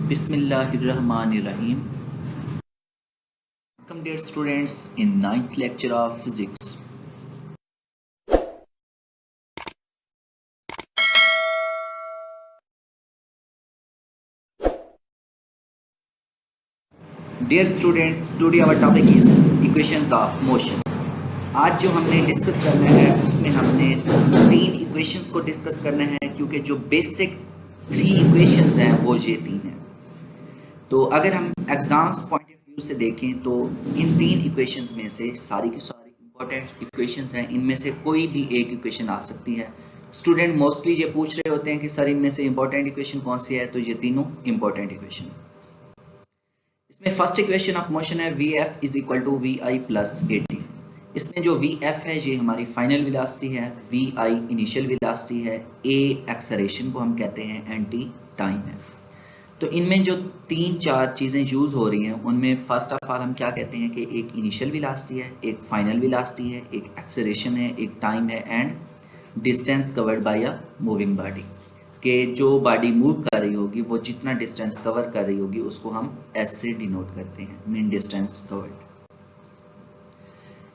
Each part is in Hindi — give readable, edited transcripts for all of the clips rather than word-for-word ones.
Bismillahirrahmanirrahim. Welcome dear students in ninth lecture of physics. Dear students, today our topic is equations of motion. आज जो हमने डिस्कस करना है उसमें हमने तीन इक्वेशंस को डिस्कस करना है, क्योंकि जो बेसिक थ्री इक्वेशंस हैं वो ये तीन हैं। तो अगर हम एग्जाम्स पॉइंट ऑफ व्यू से देखें तो इन तीन इक्वेशंस में से सारी की सारी इंपॉर्टेंट इक्वेशंस हैं, इनमें से कोई भी एक इक्वेशन आ सकती है। स्टूडेंट मोस्टली ये पूछ रहे होते हैं कि सर इनमें से इंपॉर्टेंट इक्वेशन कौन सी है, तो ये तीनों इंपॉर्टेंट इक्वेशन। इसमें फर्स्ट इक्वेशन ऑफ मोशन है V F is equal to V I plus A T. इसमें जो वी एफ है ये हमारी फाइनल वेलोसिटी है, वी आई इनिशियल वेलोसिटी है, ए एक्सेलरेशन को हम कहते हैं, एंड टी टाइम है। तो इनमें जो तीन चार चीज़ें यूज़ हो रही हैं उनमें फर्स्ट ऑफ ऑल हम क्या कहते हैं कि एक इनिशियल वेलोसिटी है, एक फाइनल वेलोसिटी है, एक एक्सेलरेशन है, एक टाइम है, and distance covered by a moving body. कि जो बॉडी मूव कर रही होगी वो जितना डिस्टेंस कवर कर रही होगी उसको हम एस से डिनोट करते हैं, मीन डिस्टेंस कवर्ड।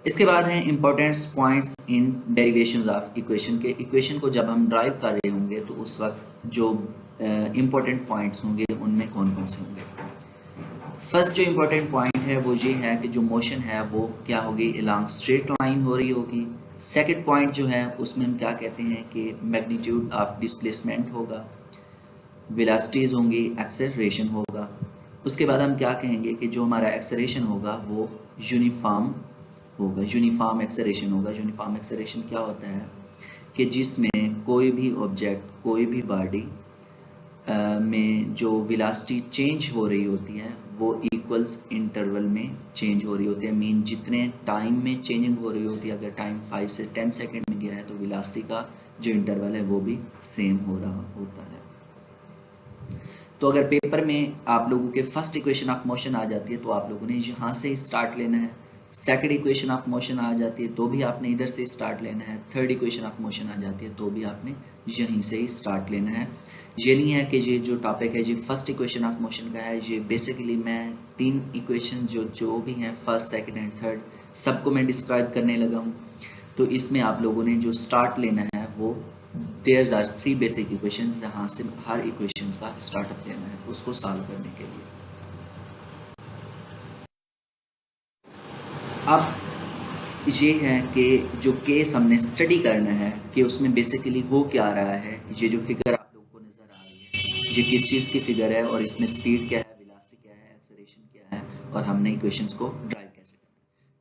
इसके बाद हैं important points in derivations of equation के। इक्वेशन को जब हम ड्राइव कर रहे होंगे तो उस वक्त जो इंपॉर्टेंट पॉइंट्स होंगे उनमें कौन कौन से होंगे। फर्स्ट जो इंपॉर्टेंट पॉइंट है वो ये है कि जो मोशन है वो क्या होगी, अलोंग स्ट्रेट लाइन हो रही होगी। सेकंड पॉइंट जो है उसमें हम क्या कहते हैं कि मैग्नीट्यूड ऑफ डिस्प्लेसमेंट होगा, वेलोसिटीज होंगी, एक्सेलरेशन होगा। उसके बाद हम क्या कहेंगे कि जो हमारा एक्सेलरेशन होगा वो यूनिफॉर्म होगा, यूनिफॉर्म एक्सेलरेशन होगा। यूनिफॉर्म एक्सेलरेशन क्या होता है कि जिसमें कोई भी ऑब्जेक्ट, कोई भी बॉडी में जो वेलोसिटी चेंज हो रही होती है वो इक्वल्स इंटरवल में चेंज हो रही होती है। मीन जितने टाइम में चेंजिंग हो रही होती है, अगर टाइम 5 से 10 सेकेंड में गया है तो वेलोसिटी का जो इंटरवल है वो भी सेम हो रहा होता है। तो अगर पेपर में आप लोगों के फर्स्ट इक्वेशन ऑफ मोशन आ जाती है तो आप लोगों ने यहाँ से स्टार्ट लेना है। सेकंड इक्वेशन ऑफ मोशन आ जाती है तो भी आपने इधर से स्टार्ट लेना है। थर्ड इक्वेशन ऑफ मोशन आ जाती है तो भी आपने यहीं से ही स्टार्ट लेना है। ये नहीं है कि ये जो टॉपिक है ये फर्स्ट इक्वेशन ऑफ मोशन का है, ये बेसिकली मैं तीन इक्वेशन जो भी हैं फर्स्ट सेकंड एंड थर्ड सबको मैं डिस्क्राइब करने लगा हूँ। तो इसमें आप लोगों ने जो स्टार्ट लेना है वो there are three basic equation, जहाँ से हर इक्वेशन का स्टार्टअप लेना है उसको सॉल्व करने के लिए। अब ये है कि जो केस हमने स्टडी करना है कि उसमें बेसिकली हो क्या रहा है। ये जो फिगर आप लोगों को नज़र आ रही है ये किस चीज़ की फिगर है और इसमें स्पीड क्या है, वेलोसिटी क्या है, एक्सेलरेशन क्या है, और हमने इक्वेशंस को ड्राइव कैसे करना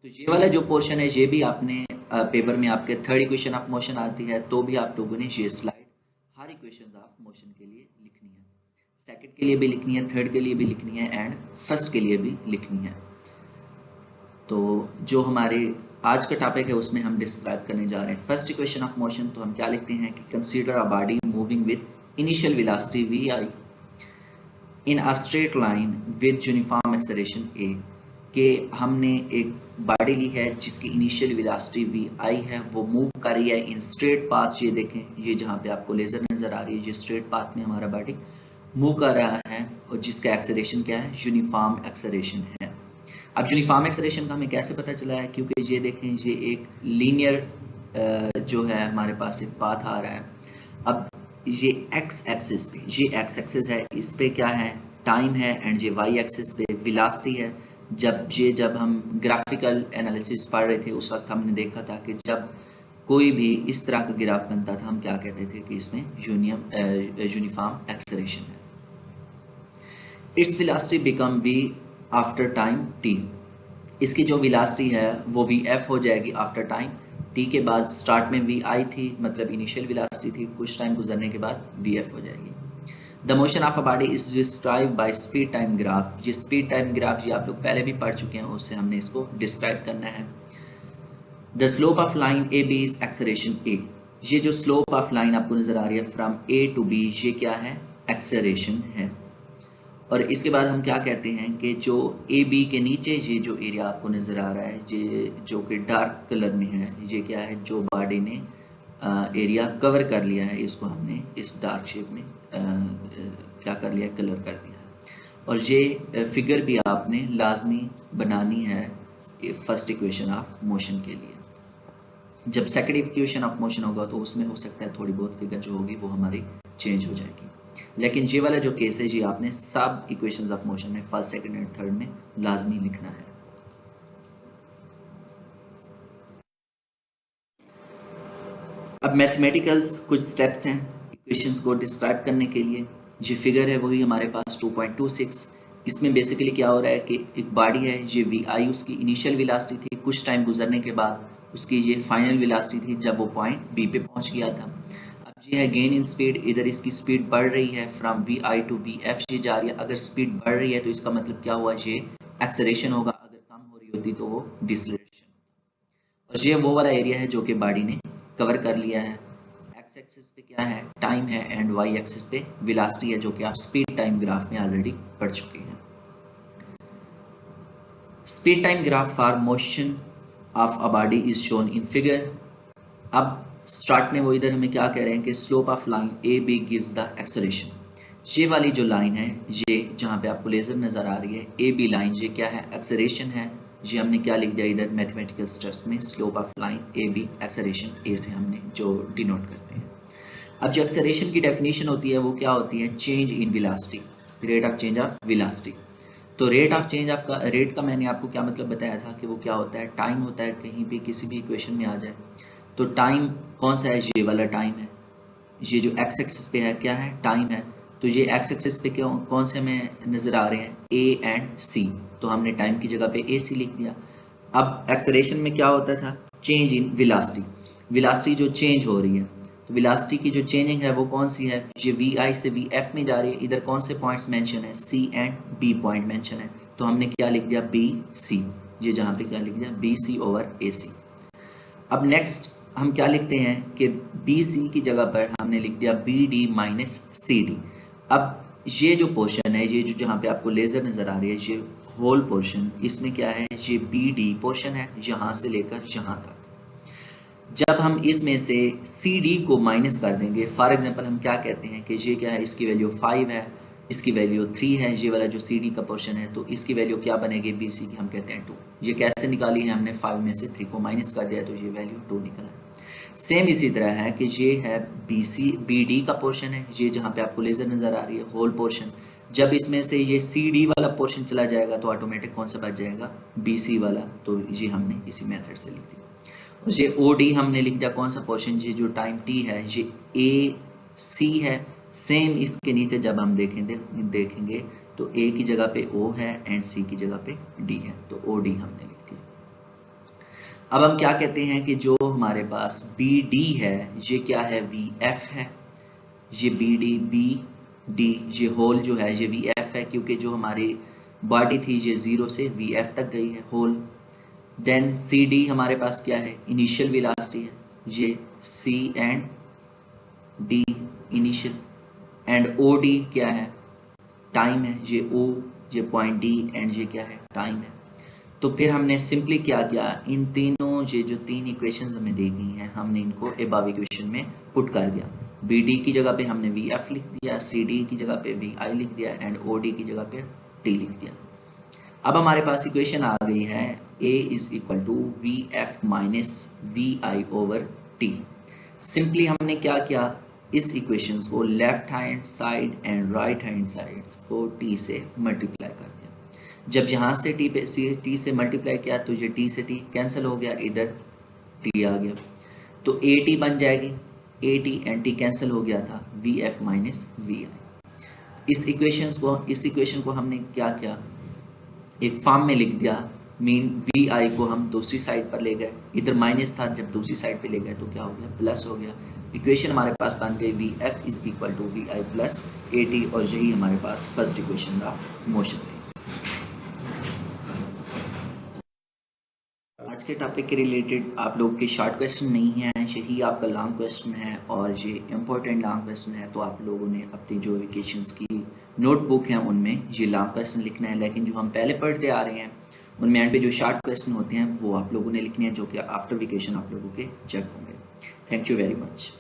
है। तो ये वाला जो पोर्शन है ये भी आपने पेपर में आपके थर्ड इक्वेशन ऑफ मोशन आती है तो भी आप लोगों ने ये slide her equation of motion के लिए लिखनी है, सेकंड के लिए भी लिखनी है, थर्ड के लिए भी लिखनी है, एंड फर्स्ट के लिए भी लिखनी है। तो जो हमारे आज का टॉपिक है उसमें हम डिस्क्राइब करने जा रहे हैं फर्स्ट इक्वेशन ऑफ मोशन। तो हम क्या लिखते हैं कि consider a body moving with initial velocity v i in a straight line with uniform acceleration a. कि हमने एक बॉडी ली है जिसकी इनिशियल वेलोसिटी वी आई है, वो मूव कर रही है इन स्ट्रेट पाथ। ये देखें, ये जहाँ पे आपको लेजर नजर आ रही है ये स्ट्रेट पाथ में हमारा बॉडी मूव कर रहा है और जिसका एक्सेलरेशन क्या है, यूनिफॉर्म एक्सेलरेशन है। अब यूनिफॉर्म एक्सेलरेशन का हमें कैसे पता चला है, क्योंकि ये देखें ये एक लीनियर जो है हमारे पास एक पाथ आ रहा है। अब ये एक्स एक्सिस पे, ये एक्स एक्सिस है, इस पे क्या है, टाइम है, एंड ये वाई एक्सिस पे वेलोसिटी है। जब हम ग्राफिकल एनालिसिस पढ़ रहे थे उस वक्त हमने देखा था कि जब कोई भी इस तरह का ग्राफ बनता था हम क्या कहते थे कि इसमें यूनिफॉर्म एक्सेलरेशन है। It's velocity become V after time T. इसकी जो वेलोसिटी है वो भी एफ हो जाएगी आफ्टर टाइम टी के बाद। स्टार्ट में वी आई थी, मतलब इनिशियल वेलोसिटी थी, कुछ टाइम गुजरने के बाद वी एफ हो जाएगी। The motion of a body is describe by speed time graph. ये स्पीड टाइम ग्राफ ये आप लोग पहले भी पढ़ चुके हैं, उससे हमने इसको डिस्क्राइब करना है। The slope of line A B is acceleration a. ये जो स्लोप ऑफ लाइन आपको नजर आ रही है फ्रॉम ए टू बी, ये क्या है, एक्सेलरेशन है। और इसके बाद हम क्या कहते हैं कि जो ए बी के नीचे ये जो एरिया आपको नज़र आ रहा है ये जो कि डार्क कलर में है, ये क्या है, जो बॉडी ने एरिया कवर कर लिया है, इसको हमने इस डार्क शेप में क्या कर लिया, कलर कर दिया है। और ये फिगर भी आपने लाजमी बनानी है फर्स्ट इक्वेशन ऑफ मोशन के लिए। जब सेकंड इक्वेशन ऑफ मोशन होगा तो उसमें हो सकता है थोड़ी बहुत फिगर जो होगी वो हमारी चेंज हो जाएगी, लेकिन ये वाला जो केस है जी आपने सब इक्वेशंस ऑफ मोशन में फर्स्ट सेकंड एंड थर्ड में लाजमी लिखना है। अब मैथमेटिकल्स कुछ स्टेप्स हैं इक्वेशंस को डिस्क्राइब करने के लिए। ये फिगर है वही हमारे पास 2.26। इसमें बेसिकली क्या हो रहा है कि एक बॉडी है, ये वी आई उसकी इनिशियल वेलोसिटी थी, कुछ टाइम गुजरने के बाद उसकी ये फाइनल वेलोसिटी थी जब वो पॉइंट बी पे पहुंच गया था। अब ये है गेन इन स्पीड, इधर इसकी स्पीड बढ़ रही है from V I to V F ये जा रही है। अगर स्पीड बढ़ रही है तो इसका मतलब क्या हुआ, ये एक्सेलरेशन होगा, अगर कम हो रही होती तो वो डिसलेरेशन। और ये वो वाला एरिया है जो कि बॉडी ने कवर कर लिया है। एक्स एक्सिस पे क्या है, टाइम है, एंड वाई एक्सिस पे वेलोसिटी है, जो कि आप स्पीड टाइम ग्राफ में ऑलरेडी पढ़ चुके हैं। Speed time graph for motion of a body is shown in figure. अब स्टार्ट में वो इधर हमें क्या कह रहे हैं कि slope of line A B gives the acceleration. ये वाली जो लाइन है, ये जहाँ पे आपको लेजर नजर आ रही है ए बी लाइन, ये क्या है, एक्सेलरेशन है। ये हमने क्या लिख दिया इधर मैथमेटिकल स्टेप्स में, slope of line A B acceleration a से हमने जो डिनोट करते हैं। अब जो एक्सेलरेशन की डेफिनेशन होती है वो क्या होती है, change in velocity, rate of change of velocity. तो रेट ऑफ चेंज ऑफ का रेट का मैंने आपको क्या मतलब बताया था कि वो क्या होता है, टाइम होता है, कहीं भी किसी भी इक्वेशन में आ जाए तो टाइम कौन सा है, ये वाला टाइम है। ये जो एक्स एक्सिस पे है क्या है, टाइम है। तो ये एक्स एक्सिस पे क्यों कौन से हमें नज़र आ रहे हैं, ए एंड सी, तो हमने टाइम की जगह पे ए सी लिख दिया। अब एक्सेलरेशन में क्या होता था, चेंज इन वेलोसिटी, वेलोसिटी जो चेंज हो रही है, तो वेलोसिटी की जो चेंजिंग है वो कौन सी है, ये वी आई से वी एफ में जा रही है। इधर कौन से पॉइंट्स मेंशन है, सी एंड बी पॉइंट मेंशन है, तो हमने क्या लिख दिया, बी सी, ये जहाँ पे क्या लिख दिया, बी सी ओवर ए सी। अब नेक्स्ट हम क्या लिखते हैं कि बी सी की जगह पर हमने लिख दिया B D minus C D. अब ये जो पोर्शन है, ये जो जहाँ पे आपको लेजर नज़र आ रही है, ये होल पोर्शन, इसमें क्या है, ये बी डी पोर्शन है, यहाँ से लेकर यहाँ तक। जब हम इसमें से सी डी को माइनस कर देंगे, फॉर एग्जांपल हम क्या कहते हैं कि ये क्या है, इसकी वैल्यू 5 है, इसकी वैल्यू 3 है, ये वाला जो सी डी का पोर्शन है, तो इसकी वैल्यू क्या बनेगी, बी सी की हम कहते हैं 2। ये कैसे निकाली है, हमने 5 में से 3 को माइनस कर दिया तो ये वैल्यू 2 निकला। सेम इसी तरह है कि ये है बी सी बी डी का पोर्शन है, ये जहाँ पे आपको लेजर नज़र आ रही है होल पोर्शन। जब इसमें से ये सी डी वाला पोर्शन चला जाएगा तो ऑटोमेटिक कौन सा बच जाएगा, बी सी वाला, तो ये हमने इसी मेथड से लिख दिया। ये ओ डी हमने लिख दिया कौन सा पोर्शन, ये जो टाइम टी है, ये ए सी है। सेम इसके नीचे जब हम देखेंगे तो ए की जगह पे ओ है एंड सी की जगह पे डी है, तो ओ डी हमने लिख दिया। अब हम क्या कहते हैं कि जो हमारे पास बी डी है, ये क्या है, वी एफ है। ये बी डी ये होल जो है ये वी एफ है, क्योंकि जो हमारी बॉडी थी ये 0 से वी एफ तक गई है होल। देन सी डी हमारे पास क्या है, इनिशियल वेलोसिटी है, ये C and D initial, and O D क्या है, टाइम है, ये ओ, ये पॉइंट डी, एंड ये क्या है, टाइम है। तो फिर हमने सिंपली क्या किया, इन तीनों ये जो 3 इक्वेशंस हमें दी गई हैं, हमने इनको अबव इक्वेशन में पुट कर दिया। बी डी की जगह पे हमने वी एफ लिख दिया, सी डी की जगह पे वी आई लिख दिया, एंड ओ डी की जगह पे टी लिख दिया। अब हमारे पास इक्वेशन आ गई है A is equal to V F minus V I over T. Simply हमने क्या किया, इस इक्वेशंस को left hand side and right hand side को टी से मल्टीप्लाई कर दिया। जब यहाँ से टी से मल्टीप्लाई किया तो ये टी से टी कैंसिल हो गया, इधर टी आ गया, तो ए टी बन जाएगी, A T and T cancel हो गया था, वी एफ माइनस वी आई। इस इक्वेशन को हमने क्या किया, एक फॉर्म में लिख दिया, मीन वी आई को हम दूसरी साइड पर ले गए, इधर माइनस था, जब दूसरी साइड पे ले गए तो क्या हो गया, प्लस हो गया। इक्वेशन हमारे पास बन गई V F is equal to V I plus A T, और यही हमारे पास फर्स्ट इक्वेशन का मोशन थी। आज के टॉपिक के रिलेटेड आप लोग के शॉर्ट क्वेश्चन नहीं है, यही आपका लॉन्ग क्वेश्चन है, और ये इम्पोर्टेंट लॉन्ग क्वेश्चन है, तो आप लोगों ने अपनी जो वेकेशंस की नोटबुक है उनमें ये लॉन्ग क्वेश्चन लिखना है। लेकिन जो हम पहले पढ़ते आ रहे हैं उनमें एंड पे जो शॉर्ट क्वेश्चन होते हैं वो आप लोगों ने लिखने हैं, जो कि आफ्टर वेकेशन आप लोगों के चेक होंगे। Thank you very much.